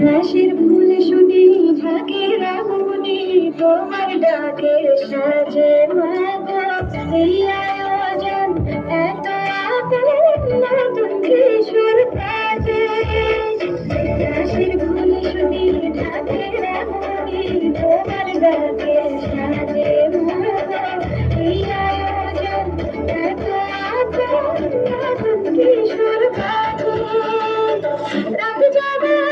ঘাসের ফুল শুনি ঢাকের আগুনে তোমার ডাকের সাজে মাগো এই আয়োজন এত আপন নতুন কিশোর কাজে ঘাসের ফুল শুনি ঢাকের আগুনে তোমার ডাকের সাজে মাগো এই আয়োজন এত আপন নতুন কিশোর কাজে রাত জাগা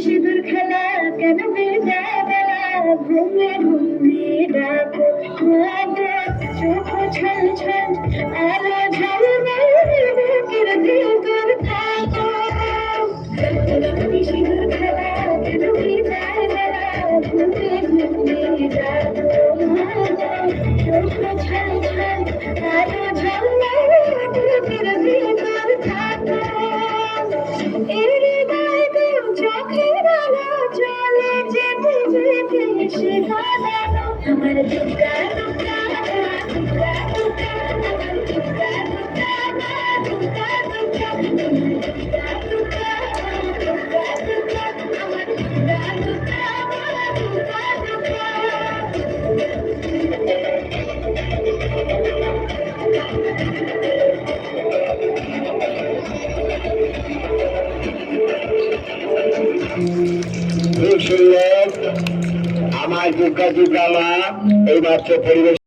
সিঁদুর খেলা কেন ঘুমে ঘুমে ডাকো চোখ ছল ছল আলো ঝলমে বুকের ভিতর থাকো সিঁদুর খেলা কেন ঘুমে ঘুমে ডাকো চোখ ছল ছল আলো ঝলমে বুকের ভিতর থাকো চোখের আলো চলে যেতে যেতে সে বানানো আমার দুর্গা দুর্গা দুর্গা দুর্গা আমার দুর্গা দুর্গা দুর্গা দুর্গা দুর্গা দুর্গা দুর্গা দুর্গা আমার দুর্গা দুর্গা দুর্গা দুর্গা আমার দুর্গা দুর্গা মা এই মাত্র পরিবেশ